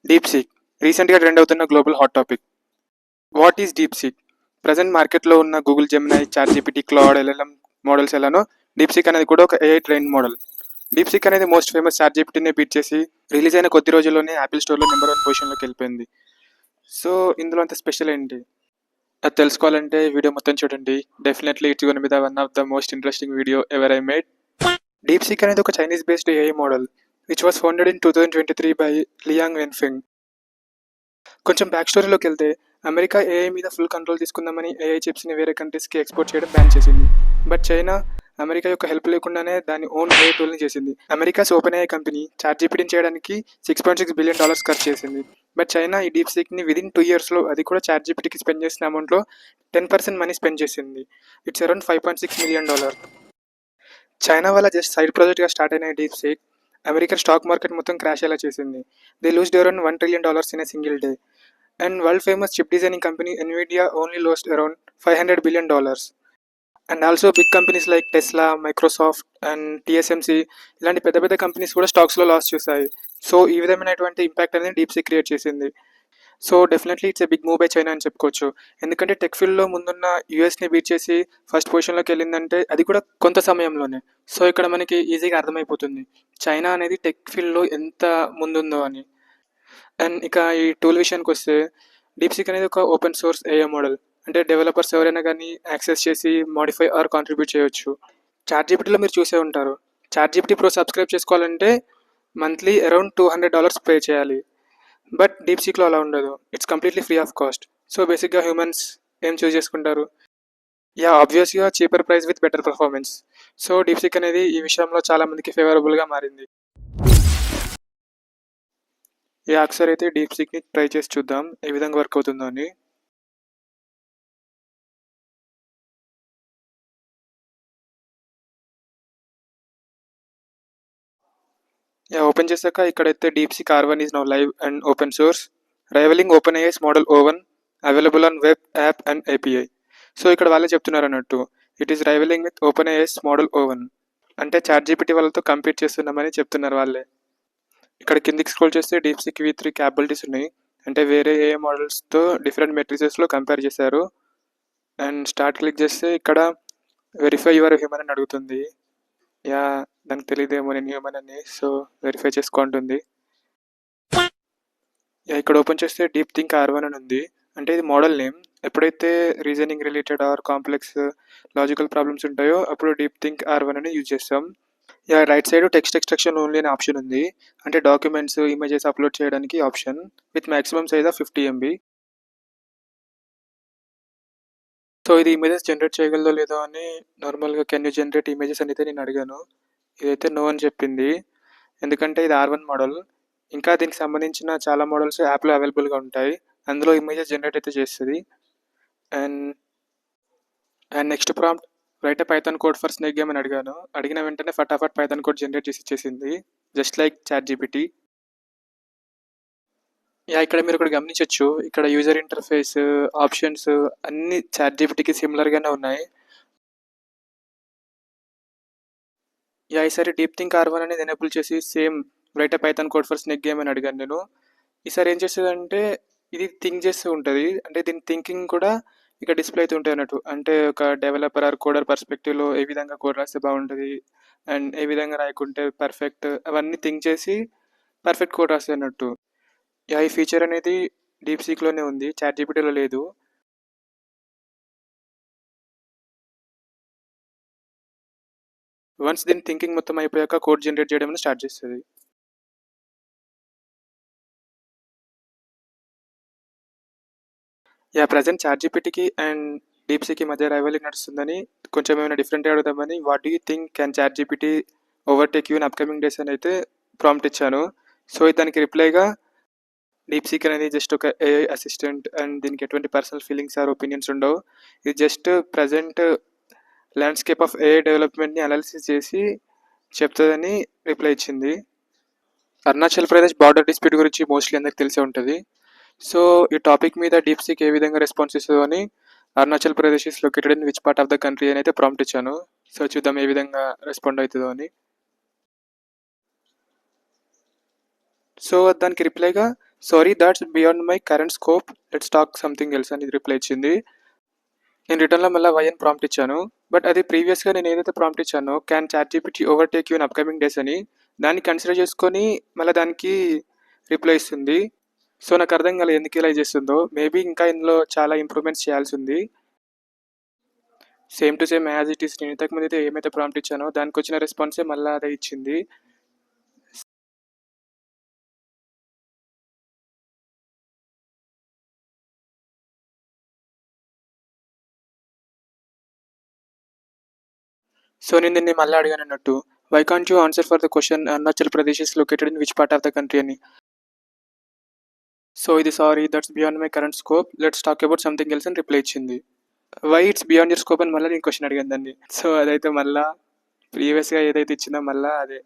DeepSeek రీసెంట్‌గా trend అవుతున్న global hot topic. What is DeepSeek? Present మార్కెట్‌లో ఉన్న Google Gemini, ChatGPT, Claude, LLM models ఎలానో డీప్‌సీక్ అనేది కూడా ఒక ఏఐ ట్రైన్డ్ మోడల్. డీప్‌సీక్ అనేది మోస్ట్ ఫేమస్ చాట్‌జీపీటీని బీట్ చేసి రిలీజ్ అయిన కొద్ది రోజుల్లోనే యాపిల్ స్టోర్‌లో నంబర్ 1 పొజిషన్‌లోకి వెళ్ళిపోయింది. సో, ఇందులో అంత స్పెషల్ ఏంటి? అది తెలుసుకోవాలంటే వీడియో మొత్తం చూడండి. Definitely it's gonna be the one of the most interesting video ever I made. DeepSeek అనేది ఒక Chinese based AI model which was founded in 2023 by Liang Wenfeng. కొంచెం బ్యాక్ స్టోరీలోకి వెళ్తే అమెరికా ఏఐ మీద ఫుల్ కంట్రోల్ తీసుకుందామని AI చిప్స్ని వేరే కంట్రీస్కి ఎక్స్పోర్ట్ చేయడం బ్యాన్ చేసింది. బట్ చైనా అమెరికా యొక్క హెల్ప్ లేకుండానే దాని ఓన్ ఏఐ టూల్ని చేసింది. అమెరికాస్ ఓపెన్ ఏఐ కంపెనీ చాట్‌జీపీటీని చేయడానికి $6.6 బిలియన్ ఖర్చు చేసింది. బట్ చైనా ఈ డీప్ సీక్ని విదిన్ 2 ఇయర్స్లో అది కూడా చాట్‌జీపీటీకి స్పెండ్ చేసిన అమౌంట్లో 10% మనీ స్పెండ్ చేసింది. It's around $5.6 million. చైనా వల్ల జస్ట్ సైడ్ ప్రాజెక్ట్గా స్టార్ట్ అయిన deep seek American stock market మొత్తం క్రాష్ అయ్యేలా చేసింది. They loosed around $1 trillion in a single day. And world famous chip designing company Nvidia only lost around $500 billion. And also big companies like Tesla, Microsoft and TSMC ఇలాంటి పెద్ద పెద్ద companies కూడా స్టాక్స్లో loss చూసాయి. So ఈ విధమైనటువంటి impact అనేది DeepSeek create చేసింది. So definitely it's a big move by China అని చెప్పుకోవచ్చు. ఎందుకంటే టెక్ ఫీల్డ్లో ముందున్న యూఎస్ని బీట్ చేసి ఫస్ట్ పొజిషన్లోకి వెళ్ళిందంటే అది కూడా కొంత సమయంలోనే. సో ఇక్కడ మనకి ఈజీగా అర్థమైపోతుంది చైనా అనేది టెక్ ఫీల్డ్లో ఎంత ముందుందో అని. అండ్ ఇక ఈ టూల్ విషయానికి వస్తే డీప్సీక్ అనేది ఒక ఓపెన్ సోర్స్ ఏఐ మోడల్. అంటే డెవలపర్స్ ఎవరైనా కానీ యాక్సెస్ చేసి మాడిఫై ఆర్ కాంట్రిబ్యూట్ చేయొచ్చు. చాట్‌జీపీటీలో మీరు చూసే ఉంటారు. చాట్‌జీపీటీ ప్రో సబ్స్క్రైబ్ చేసుకోవాలంటే మంత్లీ అరౌండ్ $200 పే చేయాలి. బట్ డీప్సీక్లో అలా ఉండదు. It's completely free of cost. So బేసిక్గా హ్యూమన్స్ ఏం చూస్ చేసుకుంటారు? ఆబ్వియస్గా cheaper price with better performance. So DeepSeek అనేది ఈ విషయంలో చాలా మందికి ఫేవరబుల్గా మారింది. ఒకసారి అయితే డీప్సీక్ని ట్రై చేసి చూద్దాం ఏ విధంగా వర్క్ అవుతుందో అని. ఓపెన్ చేశాక ఇక్కడైతే DeepSeek R1 is now live and open source rivaling OpenAI's model O1 available on web app and API. So ఇక్కడ వాళ్ళే చెప్తున్నారు అన్నట్టు it is rivaling with OpenAI's model O1 అంటే చాట్‌జీపీటీ వాళ్ళతో కంపీట్ చేస్తున్నామని చెప్తున్నారు వాళ్ళే. ఇక్కడ కిందికి స్క్రోల్ చేస్తే డీప్సీక్ V3 క్యాపబిలిటీస్ ఉన్నాయి. అంటే వేరే ఏఐ మోడల్స్తో డిఫరెంట్ మెట్రిసెస్లో కంపేర్ చేశారు. అండ్ స్టార్ట్ క్లిక్ చేస్తే ఇక్కడ వెరిఫై యువర్ హ్యూమన్ అని అడుగుతుంది. దానికి తెలియదేమో నేను హ్యూమన్ అని. సో వెరిఫై చేసుకుంటుంది. ఇక్కడ ఓపెన్ చేస్తే డీప్ థింక్ R1 అని ఉంది. అంటే ఇది మోడల్ నేమ్. ఎప్పుడైతే reasoning related are complex logical problems ఉంటాయో అప్పుడు డీప్ థింక్ R1 అని యూజ్ చేస్తాం. Right side text extraction only అనే ఆప్షన్ ఉంది. అంటే డాక్యుమెంట్స్ ఇమేజెస్ అప్లోడ్ చేయడానికి option with maximum size of 50 MB. So ఇది ఇమేజెస్ జనరేట్ చేయగలదో లేదో అని నార్మల్గా కెన్ యూ జనరేట్ ఇమేజెస్ అని అయితే నేను అడిగాను. ఇదైతే నో అని చెప్పింది. ఎందుకంటే ఇది R1 మోడల్. ఇంకా దీనికి సంబంధించిన చాలా మోడల్స్ యాప్లో అవైలబుల్గా ఉంటాయి. అందులో ఇమేజెస్ జనరేట్ అయితే చేస్తుంది. And next prompt right a Python code for snake game అని అడిగాను. అడిగిన వెంటనే ఫటాఫట్ పైథాన్ కోడ్ జనరేట్ చేసి ఇచ్చేసింది జస్ట్ లైక్ చాట్‌జీపీటీ. ఇక్కడ మీరు ఒకటి గమనించవచ్చు. ఇక్కడ యూజర్ ఇంటర్ఫేస్ ఆప్షన్స్ అన్ని చాట్‌జీపీటీకి సిమిలర్గానే ఉన్నాయి. ఈసారి డీప్ థింక్ R1 అనేది ఎనేబుల్ చేసి same right a Python code for snake game అని అడిగాను నేను. ఈసారి ఏం చేస్తుందంటే ఇది థింక్ చేస్తూ ఉంటుంది. అంటే దీని థింకింగ్ కూడా ఇక డిస్ప్లే అయితే ఉంటాయి అన్నట్టు. అంటే ఒక డెవలపర్ ఆర్ కోడర్ పర్స్పెక్టివ్లో ఏ విధంగా కోడ్ రాస్తే బాగుంటుంది అండ్ ఏ విధంగా రాయకుంటే పర్ఫెక్ట్ అవన్నీ థింక్ చేసి పర్ఫెక్ట్ కోడ్ రాస్తే అన్నట్టు. ఈ ఫీచర్ అనేది డీప్సీక్లోనే ఉంది, చాట్‌జీపీటీలో లేదు. వన్స్ దీని థింకింగ్ మొత్తం అయిపోయాక కోడ్ జనరేట్ చేయడం స్టార్ట్ చేస్తుంది. ప్రజెంట్ చాట్‌జీపీటీకి అండ్ డీప్సీక్‌కి మధ్య రైవల్రీ నడుస్తుందని కొంచెం ఏమైనా డిఫరెంట్‌గా అడుగుదామని what do you think can ChatGPT overtake you in upcoming days అని అయితే ప్రాంప్ట్ ఇచ్చాను. సో దానికి రిప్లైగా డీప్సీక్ అనేది జస్ట్ ఒక ఏఐ అసిస్టెంట్ అండ్ దీనికి ఎటువంటి పర్సనల్ ఫీలింగ్స్ ఆర్ ఒపీనియన్స్ ఉండవు. ఇది just present landscape of AI డెవలప్మెంట్ని అనాలిసిస్ చేసి చెప్తుందని రిప్లై ఇచ్చింది. అరుణాచల్ ప్రదేశ్ బార్డర్ డిస్ప్యూట్ గురించి మోస్ట్లీ అందరికి తెలిసే ఉంటుంది. సో ఈ టాపిక్ మీద డీప్సీక్ ఏ విధంగా రెస్పాన్స్ ఇస్తుందో అని Arunachal Pradesh is located in which part of the country అని అయితే ప్రాంప్ట్ ఇచ్చాను. సో చూద్దాం ఏ విధంగా రెస్పాండ్ అవుతుందో అని. సో దానికి రిప్లైగా sorry that's beyond my current scope, let's talk something else అని రిప్లై ఇచ్చింది. నేను రిటర్న్లో మళ్ళీ వై అని ప్రాంప్ట్ ఇచ్చాను. బట్ అది ప్రీవియస్గా నేను ఏదైతే ప్రాంప్ట్ ఇచ్చానో can ChatGPT overtake you in upcoming days అని, దాన్ని కన్సిడర్ చేసుకొని మళ్ళీ దానికి రిప్లై ఇస్తుంది. సో నాకు అర్థం కాలేదు ఎందుకు ఇలా చేస్తుందో. మేబీ ఇంకా ఇందులో చాలా ఇంప్రూవ్మెంట్స్ చేయాల్సి ఉంది. Same to same as it is నేను ఇంతకుముందు అయితే ఏమైతే ప్రాంప్ట్ ఇచ్చానో దానికి వచ్చిన రెస్పాన్సే మళ్ళీ అదే ఇచ్చింది. సో నేను దీన్ని మళ్ళీ అడిగాను అన్నట్టు, why can't you answer for the question Arunachal Pradesh is located in which part of the country అని. సో ఇది sorry that's beyond my current scope, let's talk about something else అని రిప్లై ఇచ్చింది. Why it's beyond your scope అని మళ్ళీ నేను question అడిగాను దాన్ని. So అదైతే మళ్ళీ ప్రీవియస్గా ఏదైతే ఇచ్చిందో మళ్ళీ అదే.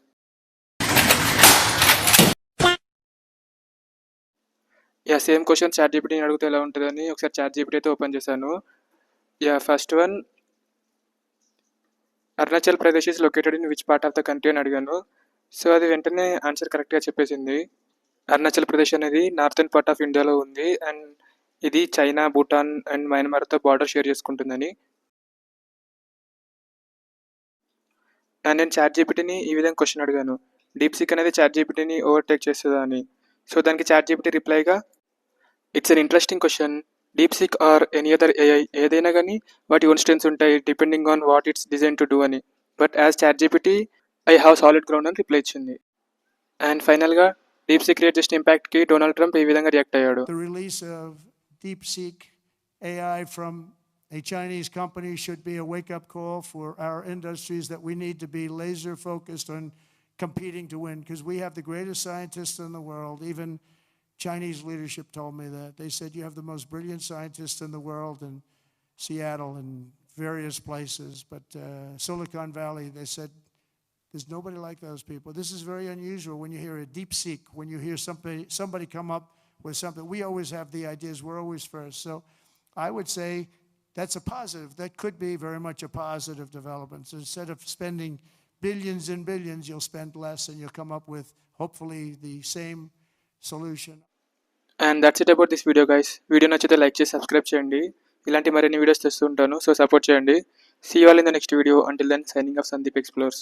యా సేమ్ క్వశ్చన్ చాట్ జీపీటీని అడిగితే ఎలా ఉంటుందని ఒకసారి చాట్ జీపీటీ అయితే ఓపెన్ చేశాను. Yeah first one, Arunachal Pradesh is located in which part of the country అని అడిగాను. సో అది వెంటనే ఆన్సర్ కరెక్ట్గా చెప్పేసింది. అరుణాచల్ ప్రదేశ్ అనేది నార్థన్ పార్ట్ ఆఫ్ ఇండియాలో ఉంది అండ్ ఇది చైనా, భూటాన్ అండ్ మయన్మార్తో బార్డర్ షేర్ చేసుకుంటుందని. అండ్ నేను చాట్ జీపీటీని ఈ విధంగా క్వశ్చన్ అడిగాను, డీప్సీక్ అనేది చాట్ జీపీటీని ఓవర్టేక్ చేస్తుందా అని. సో దానికి చాట్ జీపీటీ రిప్లైగా, it's an interesting question, DeepSeek or any other AI ఏదైనా కానీ వాటి ఓన్ స్ట్రెంగ్స్ ఉంటాయి depending on what it's design to do అని. But as ChatGPT I have solid ground అని రిప్లై ఇచ్చింది. అండ్ ఫైనల్గా డీప్సీక్ క్రియేట్ చేసిన ఇంపాక్ట్కి డొనాల్డ్ ట్రంప్ ఈ విధంగా రియాక్ట్ అయ్యాడు. The release of DeepSeek AI from a Chinese company should be a wake-up call for our industries that we need to be laser focused on competing to win, because we have the greatest scientists in the world. Even Chinese leadership told me that. They said you have the most brilliant scientists in the world in Seattle and various places, but Silicon Valley, they said, there's nobody like those people. This is very unusual when you hear a DeepSeek, when you hear somebody come up with something. We always have the ideas. We're always first. So I would say that's a positive. That could be very much a positive development. So instead of spending billions and billions, you'll spend less and you'll come up with hopefully the same solution. And that's it about this video guys. Video నచ్చితే like చేసి subscribe చేయండి. ఇలాంటి మరిన్ని videos తెస్తూ ఉంటాను, so support చేయండి. See you all in the next video. Until then signing off Sandeep explores.